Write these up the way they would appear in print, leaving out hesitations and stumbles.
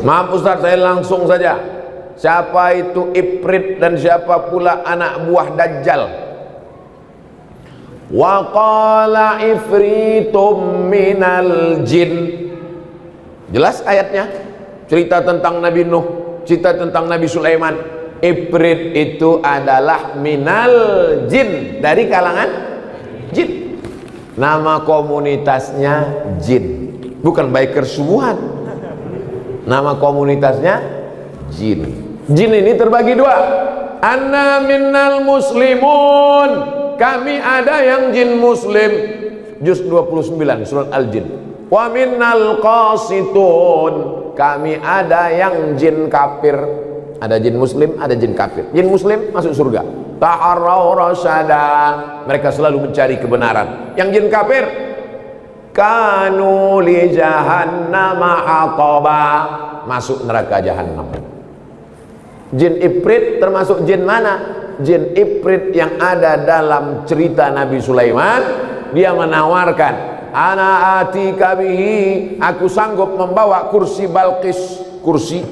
Maaf Ustaz, saya langsung saja. Siapa itu Ifrit dan siapa pula anak buah Dajjal? Wa qala ifritum minal jin. Jelas ayatnya. Cerita tentang Nabi Nuh, cerita tentang Nabi Sulaiman. Ifrit itu adalah minal jin, dari kalangan jin. Nama komunitasnya jin, bukan biker subuhan. Nama komunitasnya jin. Jin ini terbagi dua. Anna minnal muslimun, kami ada yang jin muslim, juz 29 surat Al-Jin. Wa minnal qasitun, kami ada yang jin kafir. Ada jin muslim, ada jin kafir. Jin muslim masuk surga. Ta'arraw rasyada, mereka selalu mencari kebenaran. Yang jin kafir, kanu li jahannama hataba, masuk neraka jahannam. Jin Ifrit termasuk jin mana? Jin Ifrit yang ada dalam cerita Nabi Sulaiman. Dia menawarkan, ana atika bihi, aku sanggup membawa kursi Balqis, kursi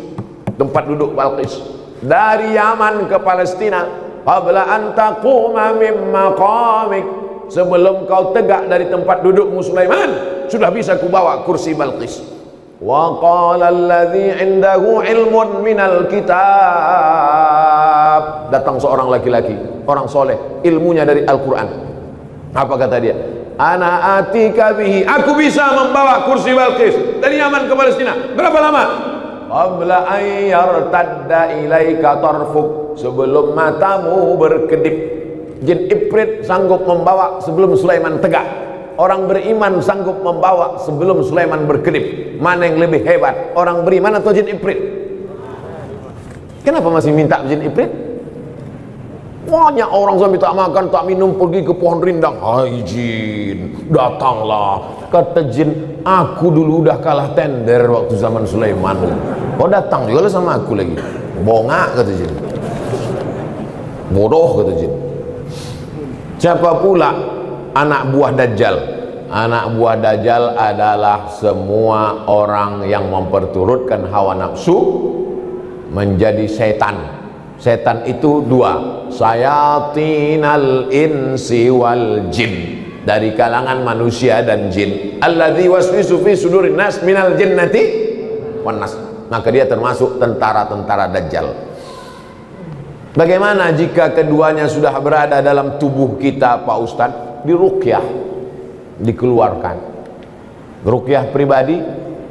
tempat duduk Balqis, dari Yaman ke Palestina. Qabla an taquma min maqamik, sebelum kau tegak dari tempat dudukmu Sulaiman, sudah bisa kubawa kursi Balqis. Wa qala alladhi indahu ilmun minal kitab, datang seorang laki-laki, orang soleh, ilmunya dari Al-Quran. Apa kata dia? Ana atika bihi, aku bisa membawa kursi Balqis dari Yaman ke Palestina. Berapa lama? Qabla an yartadda ilaika tarfuk, sebelum matamu berkedip. Jin Ifrit sanggup membawa sebelum Sulaiman tegak. Orang beriman sanggup membawa sebelum Sulaiman berkedip. Mana yang lebih hebat, orang beriman atau jin Ifrit? Kenapa masih minta jin Ifrit? Banyak orang sampai tak makan, tak minum, pergi ke pohon rindang. Hai jin, datanglah. Kata jin, aku dulu udah kalah tender waktu zaman Sulaiman. Kau datang juga sama aku lagi. Bongak, kata jin. Bodoh, kata jin. Siapa pula anak buah Dajjal? Anak buah Dajjal adalah semua orang yang memperturutkan hawa nafsu menjadi setan. Setan itu dua, sayatinal insi wal jin, dari kalangan manusia dan jin. Alladzi waswisu fi sudurin nas minal jinnati wan nas. Maka dia termasuk tentara-tentara Dajjal. Bagaimana jika keduanya sudah berada dalam tubuh kita, Pak Ustadz? Diruqyah, dikeluarkan. Ruqyah pribadi,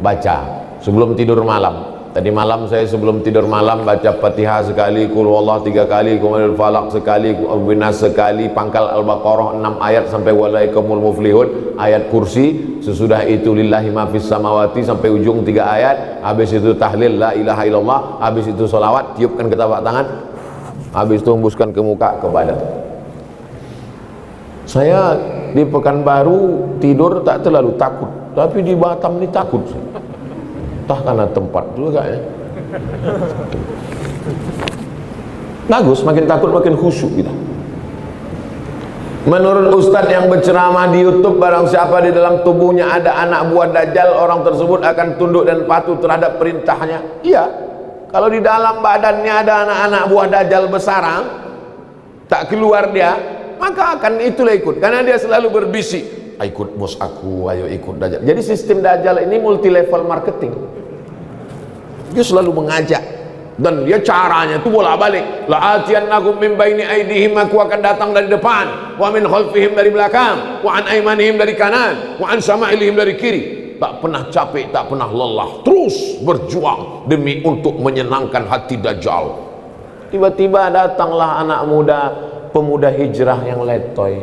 baca sebelum tidur malam. Tadi malam saya sebelum tidur malam baca Fatihah sekali, Qul huwallahu 3 kali, Qul falaq sekali, Qul nas sekali, pangkal Al-Baqarah 6 ayat sampai walaikumul muflihun, ayat kursi. Sesudah itu lillahi ma fis samawati sampai ujung 3 ayat. Habis itu tahlil la ilaha illallah, habis itu solawat, tiupkan ke telapak tangan, habis itu hembuskan ke muka, ke badan. Saya di Pekanbaru tidur tak terlalu takut, tapi di Batam ini takut. Entah karena tempat juga ya. Bagus, makin takut makin khusyuk kita. Menurut Ustadz yang berceramah di YouTube, barang siapa di dalam tubuhnya ada anak buah Dajjal, orang tersebut akan tunduk dan patuh terhadap perintahnya. Iya, kalau di dalam badannya ada anak-anak buah Dajjal bersarang, tak keluar dia, maka akan itulah ikut, karena dia selalu berbisik, ikut bos aku, ayo ikut Dajjal. Jadi sistem Dajjal ini multi level marketing. Dia selalu mengajak, dan dia caranya itu bolak-balik. La atiyannakum min baini aidihim, aku akan datang dari depan, wa min khalfihim, dari belakang, wa an aimanihim, dari kanan, wa an sama'ilihim, dari kiri. Tak pernah capek, tak pernah lelah, terus berjuang demi untuk menyenangkan hati Dajjal. Tiba-tiba datanglah anak muda, pemuda hijrah yang letoy.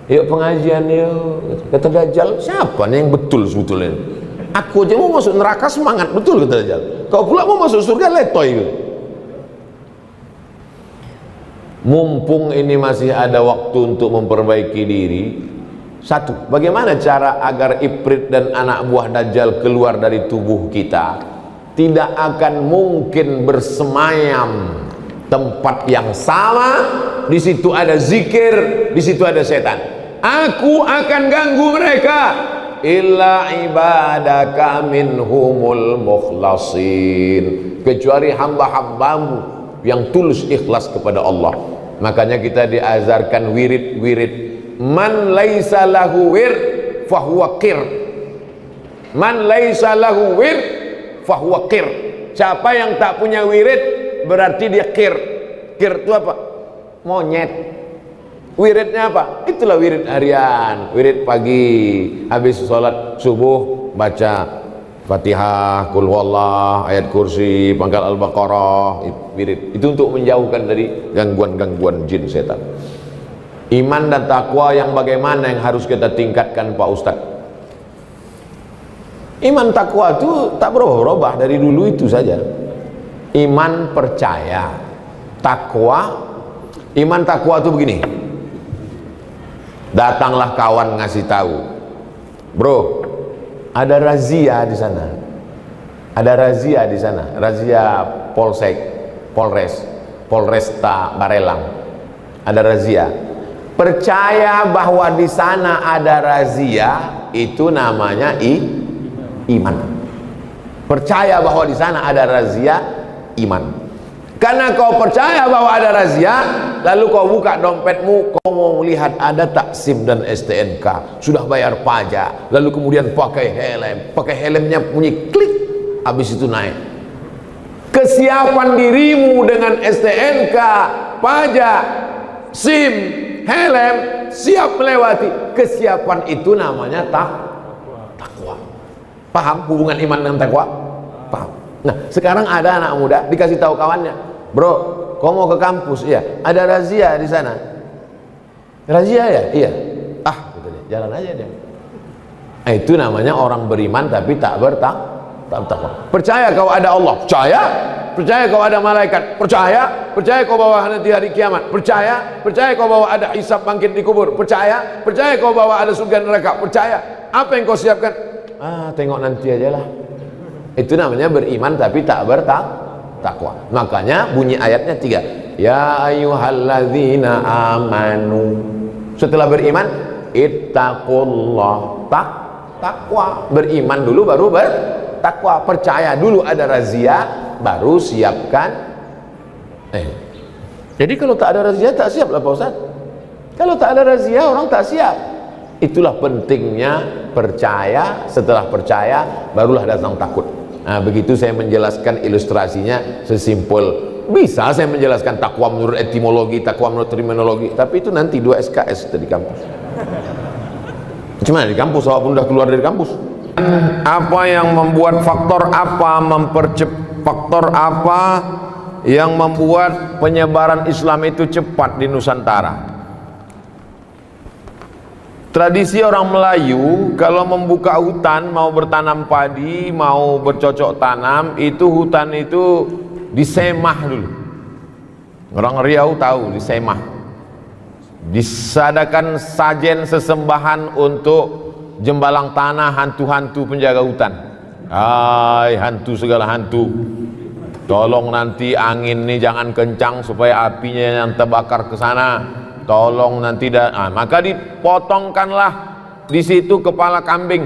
Yuk pengajian yuk. Kata Dajjal, siapa nih yang betul sebetulnya? Aku aja mau masuk neraka semangat betul, kata Dajjal. Kau pula mau masuk surga letoy. Mumpung ini masih ada waktu untuk memperbaiki diri. Satu, bagaimana cara agar Ifrit dan anak buah Dajjal keluar dari tubuh kita? Tidak akan mungkin bersemayam tempat yang sama. Di situ ada zikir, di situ ada setan. Aku akan ganggu mereka. illa ibadaka minhumul mukhlasin, kecuali hamba-hambamu yang tulus ikhlas kepada Allah. Makanya kita diazarkan wirid-wirid. Man laisa lahu wir fahuwa qir. Man laisa lahu wir fahuwa qir. Siapa yang tak punya wirid berarti dia qir. Qir itu apa? Monyet. Wiridnya apa? Itulah wirid harian. Wirid pagi habis sholat subuh baca Fatihah, Qul huwallah, ayat kursi, pangkal Al-Baqarah. Wirid itu untuk menjauhkan dari gangguan-gangguan jin setan. Iman dan takwa yang bagaimana yang harus kita tingkatkan Pak Ustadz? Iman takwa itu tak berubah-ubah dari dulu itu saja. Iman percaya, takwa. Iman takwa itu begini. Datanglah kawan ngasih tahu, bro, ada razia di sana, ada razia di sana, razia Polsek, Polres, Polresta Barelang, ada razia. Percaya bahwa di sana ada razia, itu namanya iman. Percaya bahwa di sana ada razia, iman. Karena kau percaya bahwa ada razia, lalu kau buka dompetmu, kau mau melihat ada tak SIM dan STNK, sudah bayar pajak, lalu kemudian pakai helmnya bunyi klik, habis itu naik. Kesiapan dirimu dengan STNK, pajak, SIM, helm, siap melewati. Kesiapan itu namanya takwa. Paham hubungan iman dengan takwa? Paham. Nah, sekarang ada anak muda dikasih tahu kawannya, bro, kau mau ke kampus? Iya. Ada razia di sana. Razia ya? Iya. Ah, gitu deh. Jalan aja deh. Itu namanya orang beriman tapi tak bertakwa. Percaya kau ada Allah? Percaya. Percaya kau ada malaikat? Percaya. Percaya kau bahwa nanti hari kiamat? Percaya. Percaya kau bahwa ada hisab bangkit di kubur? Percaya. Percaya kau bahwa ada surga neraka? Percaya. Apa yang kau siapkan? Tengok nanti aja lah. Itu namanya beriman tapi tak bertakwa. Makanya bunyi ayatnya 3. Ya ayyuhalladzina amanu. Setelah beriman, ittaqullah. Takwa. Beriman dulu baru bertakwa. Percaya dulu ada razia, baru siapkan. Jadi kalau tak ada razia tak siap lah Pak Ustaz. Kalau tak ada razia orang tak siap. Itulah pentingnya percaya. Setelah percaya barulah datang takut. Nah, begitu saya menjelaskan ilustrasinya sesimpel. Bisa saya menjelaskan takwa menurut etimologi, takwa menurut terminologi, tapi itu nanti 2 SKS di kampus. Cuma di kampus, walaupun udah keluar dari kampus. Apa yang membuat faktor apa yang membuat penyebaran Islam itu cepat di Nusantara? Tradisi orang Melayu kalau membuka hutan, mau bertanam padi, mau bercocok tanam, itu hutan itu disemah dulu. Orang Riau tahu disemah. Disadakan sajen sesembahan untuk jembalang tanah hantu-hantu penjaga hutan. Hai hantu segala hantu, tolong nanti angin nih jangan kencang supaya apinya yang terbakar ke sana. Tolong nanti maka dipotongkanlah di situ kepala kambing,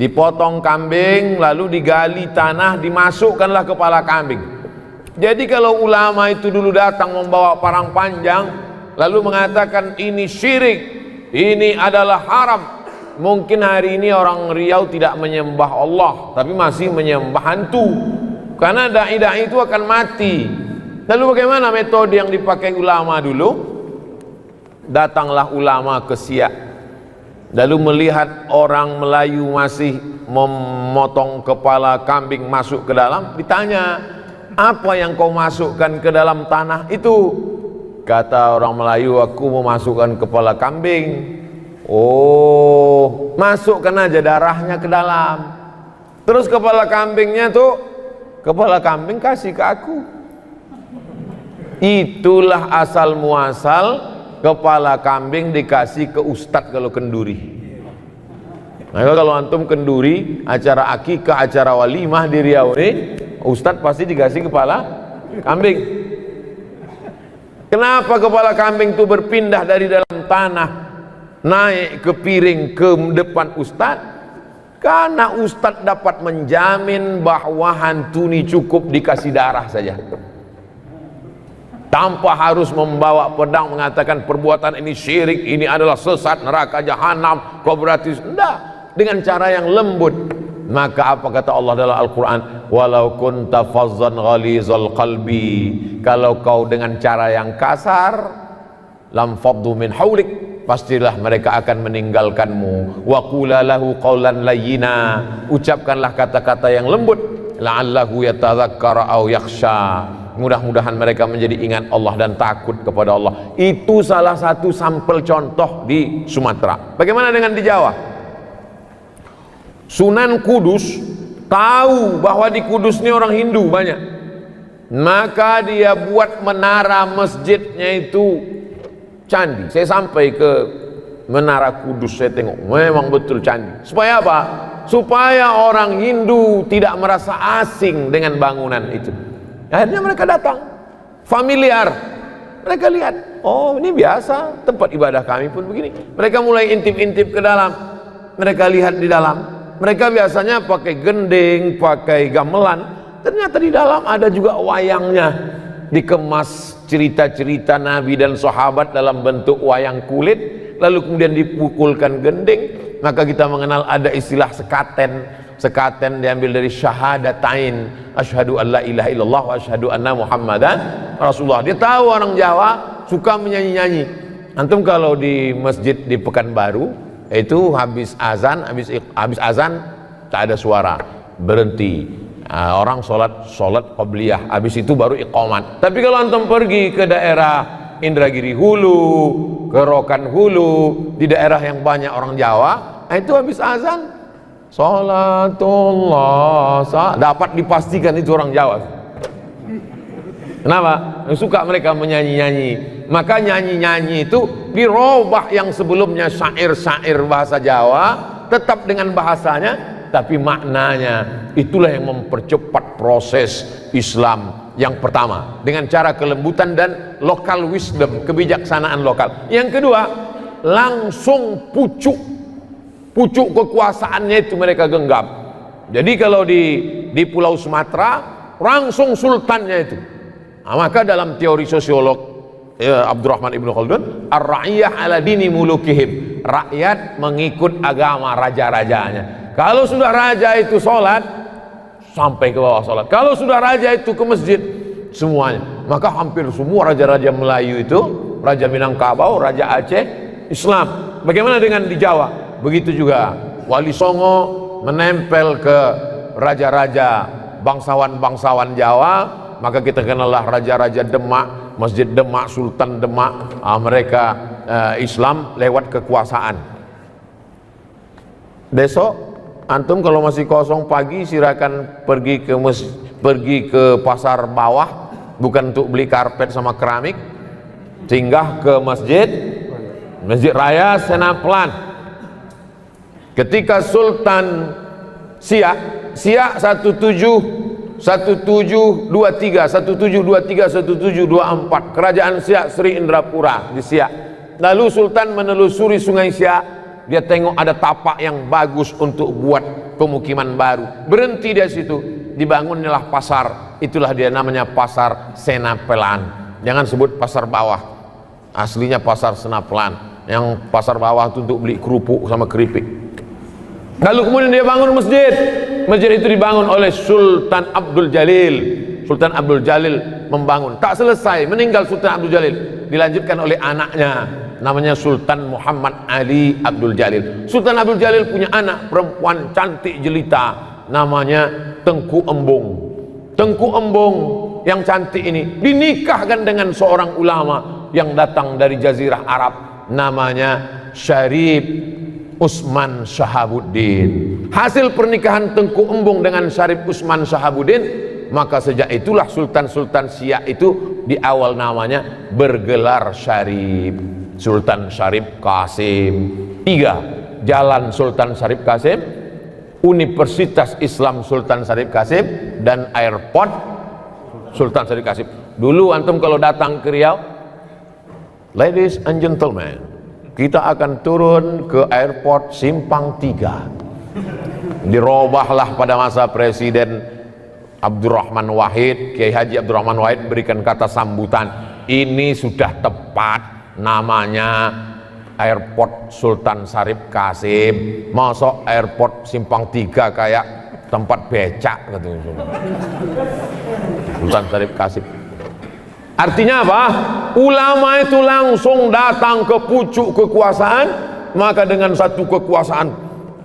dipotong kambing lalu digali tanah, dimasukkanlah kepala kambing. Jadi kalau ulama itu dulu datang membawa parang panjang lalu mengatakan ini syirik, ini adalah haram, mungkin hari ini orang Riau tidak menyembah Allah tapi masih menyembah hantu, karena dai-dai itu akan mati. Lalu bagaimana metode yang dipakai ulama dulu? Datanglah ulama ke Siak, lalu melihat orang Melayu masih memotong kepala kambing masuk ke dalam, ditanya, apa yang kau masukkan ke dalam tanah itu? Kata orang Melayu, aku memasukkan kepala kambing. Oh, masukkan aja darahnya ke dalam. Terus kepala kambingnya tuh, kepala kambing kasih ke aku. Itulah asal muasal kepala kambing dikasih ke ustadz kalau kenduri. Maka kalau antum kenduri, acara akikah, acara walimah di Riau ini, ustadz pasti dikasih kepala kambing. Kenapa kepala kambing itu berpindah dari dalam tanah naik ke piring ke depan ustadz? Karena ustadz dapat menjamin bahwa hantu ini cukup dikasih darah saja, tanpa harus membawa pedang mengatakan perbuatan ini syirik, ini adalah sesat, neraka jahanam, kau berarti enggak, dengan cara yang lembut. Maka apa kata Allah dalam Al-Quran? Walau kunta fazzan ghalizal qalbi, kalau kau dengan cara yang kasar, lam faddu min haulik, pastilah mereka akan meninggalkanmu. Wa qula lahu qawlan layyina, ucapkanlah kata-kata yang lembut, la'allahu yatadzakkara aw yakhsha, mudah-mudahan mereka menjadi ingat Allah dan takut kepada Allah. Itu salah satu sampel contoh di Sumatera. Bagaimana dengan di Jawa? Sunan Kudus tahu bahwa di Kudus ini orang Hindu banyak, maka dia buat menara masjidnya itu candi. Saya sampai ke Menara Kudus, saya tengok memang betul candi. Supaya apa? Supaya orang Hindu tidak merasa asing dengan bangunan itu. Akhirnya mereka datang, familiar. Mereka lihat, oh ini biasa, tempat ibadah kami pun begini. Mereka mulai intip-intip ke dalam. Mereka lihat di dalam. Mereka biasanya pakai gending, pakai gamelan. Ternyata di dalam ada juga wayangnya, dikemas cerita-cerita Nabi dan sahabat dalam bentuk wayang kulit, lalu kemudian dipukulkan gending. Maka kita mengenal ada istilah sekaten. Sekaten diambil dari syahadatain, asyhadu an la ilaha illallah wa asyhadu anna muhammadan rasulullah. Dia tahu orang Jawa suka menyanyi-nyanyi. Antum kalau di masjid di Pekanbaru itu habis azan tak ada suara, berhenti. Orang sholat qabliyah, habis itu baru iqamat. Tapi kalau antum pergi ke daerah Indragiri Hulu, ke Rokan Hulu, di daerah yang banyak orang Jawa, itu habis azan sholatullah, dapat dipastikan itu orang Jawa. Kenapa? Suka mereka menyanyi-nyanyi. Maka nyanyi-nyanyi itu dirubah, yang sebelumnya syair-syair bahasa Jawa tetap dengan bahasanya, tapi maknanya itulah yang mempercepat proses Islam yang pertama, dengan cara kelembutan dan local wisdom, kebijaksanaan lokal. Yang kedua, langsung pucuk kekuasaannya itu mereka genggam. Jadi kalau di Pulau Sumatera langsung sultannya itu. Maka dalam teori sosiolog Abdurrahman Ibnu Khaldun, ar-ra'iyah ala dini mulukihim, rakyat mengikut agama raja-rajanya. Kalau sudah raja itu sholat, sampai ke bawah sholat. Kalau sudah raja itu ke masjid, semuanya. Maka hampir semua raja-raja Melayu itu, Raja Minangkabau, Raja Aceh, Islam. Bagaimana dengan di Jawa? Begitu juga Wali Songo menempel ke raja-raja bangsawan-bangsawan Jawa. Maka kita kenallah raja-raja Demak, Masjid Demak, Sultan Demak. Mereka Islam lewat kekuasaan. Besok antum kalau masih kosong pagi, silakan pergi ke pasar bawah, bukan untuk beli karpet sama keramik, singgah ke Masjid Raya Senaplan. Ketika Sultan Siak 1723, 1724, kerajaan Siak Sri Indrapura di Siak. Lalu Sultan menelusuri sungai Siak, dia tengok ada tapak yang bagus untuk buat pemukiman baru. Berhenti dari situ, dibangunlah pasar. Itulah dia namanya Pasar Senapelan. Jangan sebut pasar bawah, aslinya Pasar Senapelan. Yang pasar bawah itu untuk beli kerupuk sama keripik. Lalu kemudian dia bangun masjid. Masjid itu dibangun oleh Sultan Abdul Jalil. Sultan Abdul Jalil membangun. Tak selesai, meninggal Sultan Abdul Jalil. Dilanjutkan oleh anaknya, namanya Sultan Muhammad Ali Abdul Jalil. Sultan Abdul Jalil punya anak perempuan cantik jelita, namanya Tengku Embong. Tengku Embong yang cantik ini dinikahkan dengan seorang ulama yang datang dari Jazirah Arab, namanya Syarif Usman Shahabuddin. Hasil pernikahan Tengku Embong dengan Syarif Usman Shahabuddin, maka sejak itulah Sultan-Sultan Siak itu di awal namanya bergelar Syarif. Sultan Syarif Qasim. 3. Jalan Sultan Syarif Qasim, Universitas Islam Sultan Syarif Qasim, dan airport Sultan Syarif Qasim. Dulu antum kalau datang ke Riau, ladies and gentlemen, kita akan turun ke airport Simpang 3. Dirobahlah pada masa Presiden Abdurrahman Wahid. Kiai Haji Abdurrahman Wahid berikan kata sambutan, ini sudah tepat namanya Airport Sultan Syarif Qasim. Masuk airport Simpang 3 kayak tempat becak katanya Sultan Syarif Qasim. Artinya apa? Ulama itu langsung datang ke pucuk kekuasaan, maka dengan satu kekuasaan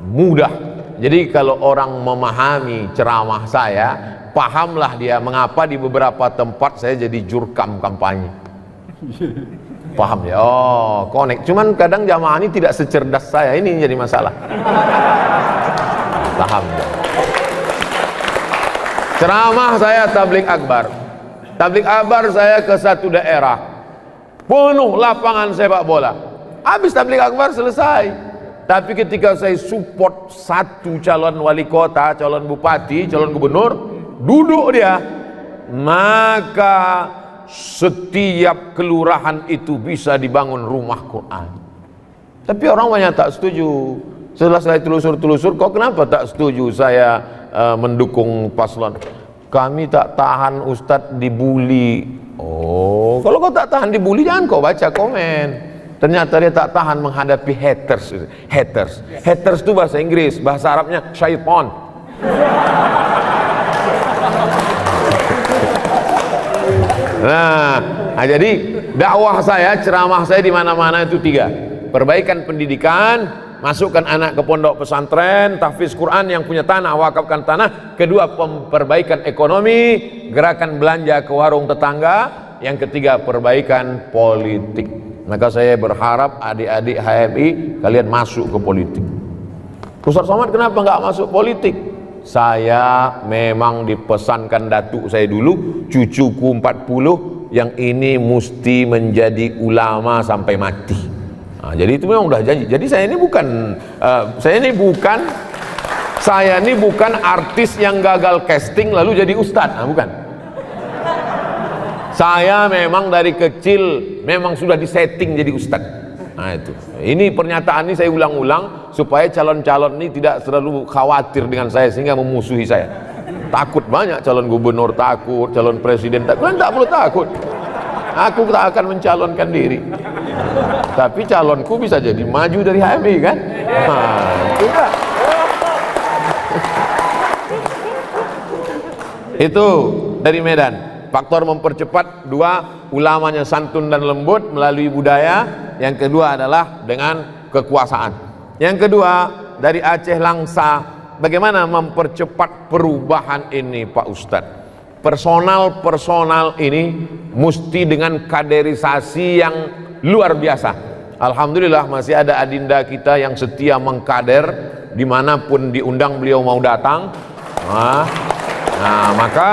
mudah. Jadi kalau orang memahami ceramah saya, pahamlah dia mengapa di beberapa tempat saya jadi jurkam kampanye. Paham ya? Oh, connect. Cuman kadang jamaah ini tidak secerdas saya, ini jadi masalah. Paham ya? Ceramah saya tabligh akbar. Tabligh akbar saya ke satu daerah, penuh lapangan sepak bola. Habis tabligh akbar selesai. Tapi ketika saya support satu calon wali kota, calon bupati, calon gubernur, duduk dia, maka setiap kelurahan itu bisa dibangun rumah Quran. Tapi orang banyak tak setuju. Setelah saya telusur-telusur, kok kenapa tak setuju saya mendukung paslon? Kami tak tahan Ustadz dibully. Oh, kalau kau tak tahan dibully, jangan kau baca komen. Ternyata dia tak tahan menghadapi haters. Haters itu bahasa Inggris, bahasa Arabnya syaitan. Nah, jadi dakwah saya, ceramah saya di mana-mana itu 3. Perbaikan pendidikan, masukkan anak ke pondok pesantren, tahfiz Quran, yang punya tanah wakafkan tanah. Kedua, perbaikan ekonomi, gerakan belanja ke warung tetangga. Yang ketiga, perbaikan politik. Maka saya berharap adik-adik HMI kalian masuk ke politik. Ustaz Somad kenapa nggak masuk politik? Saya memang dipesankan datuk saya dulu, cucuku 40 yang ini mesti menjadi ulama sampai mati. Nah, jadi itu memang udah janji. Jadi saya ini bukan artis yang gagal casting lalu jadi ustadz. Nah, bukan. Saya memang dari kecil memang sudah disetting jadi ustadz. Nah itu. Ini pernyataan ini saya ulang-ulang supaya calon-calon ini tidak terlalu khawatir dengan saya sehingga memusuhi saya. Takut banyak calon gubernur takut, calon presiden takut. Kalian tak perlu takut. Aku tak akan mencalonkan diri. Tapi calonku bisa jadi maju dari HMI kan? Nah, itu kan. Itu dari Medan. Faktor mempercepat 2, ulamanya santun dan lembut melalui budaya. Yang kedua adalah dengan kekuasaan. Yang kedua dari Aceh Langsa, bagaimana mempercepat perubahan ini Pak Ustadz? Personal ini mesti dengan kaderisasi yang luar biasa. Alhamdulillah masih ada adinda kita yang setia mengkader, dimanapun diundang beliau mau datang. Nah maka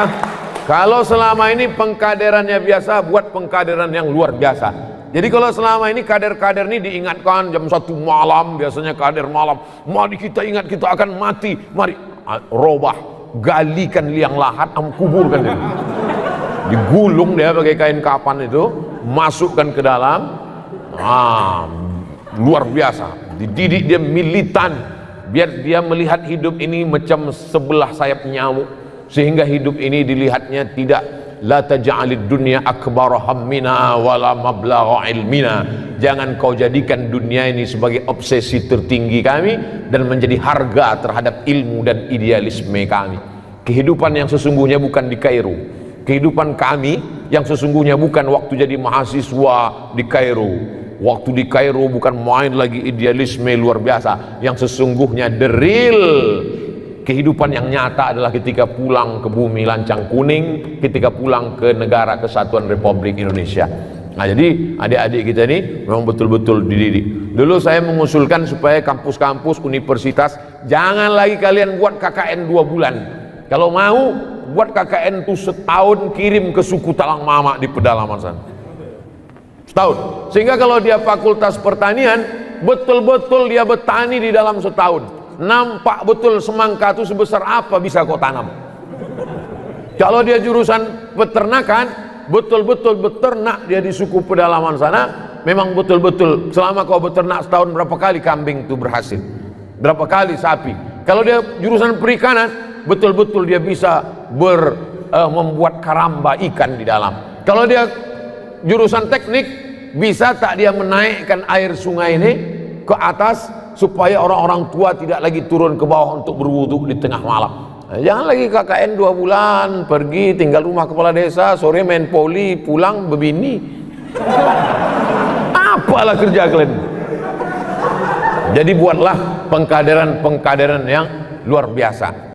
kalau selama ini pengkaderannya biasa, buat pengkaderan yang luar biasa. Jadi kalau selama ini kader-kader ini diingatkan jam 1 malam, biasanya kader malam, mari kita ingat kita akan mati, mari robah, galikan liang lahat, kuburkan dia. Digulung dia pakai kain kapan itu, masukkan ke dalam. Luar biasa, dididik dia militan, biar dia melihat hidup ini macam sebelah sayap nyamuk, sehingga hidup ini dilihatnya tidak la taj'alid dunya akbar hammina wala mablagha ilmina. Jangan kau jadikan dunia ini sebagai obsesi tertinggi kami dan menjadi harga terhadap ilmu dan idealisme kami. Kehidupan yang sesungguhnya bukan di Kairo. Kehidupan kami yang sesungguhnya bukan waktu jadi mahasiswa di Kairo. Waktu di Kairo bukan main lagi idealisme luar biasa. Yang sesungguhnya the real kehidupan yang nyata adalah ketika pulang ke bumi lancang kuning, ketika pulang ke negara kesatuan Republik Indonesia. Nah jadi adik-adik kita ini memang betul-betul dididik. Dulu saya mengusulkan supaya kampus-kampus universitas jangan lagi kalian buat KKN 2 bulan. Kalau mau buat KKN itu setahun, kirim ke suku Talang Mama di pedalaman sana. Setahun. Sehingga kalau dia fakultas pertanian, betul-betul dia bertani di dalam setahun. Nampak betul semangka itu sebesar apa bisa kau tanam. Kalau dia jurusan peternakan, betul-betul beternak dia di suku pedalaman sana, memang betul-betul selama kau beternak setahun berapa kali kambing itu berhasil, berapa kali sapi. Kalau dia jurusan perikanan, betul-betul dia bisa membuat karamba ikan di dalam. Kalau dia jurusan teknik, bisa tak dia menaikkan air sungai ini ke atas supaya orang-orang tua tidak lagi turun ke bawah untuk berwudu di tengah malam. Jangan lagi KKN 2 bulan, pergi tinggal rumah kepala desa, sore main poli, pulang bebini. Apalah kerja kalian? Jadi buatlah pengkaderan yang luar biasa.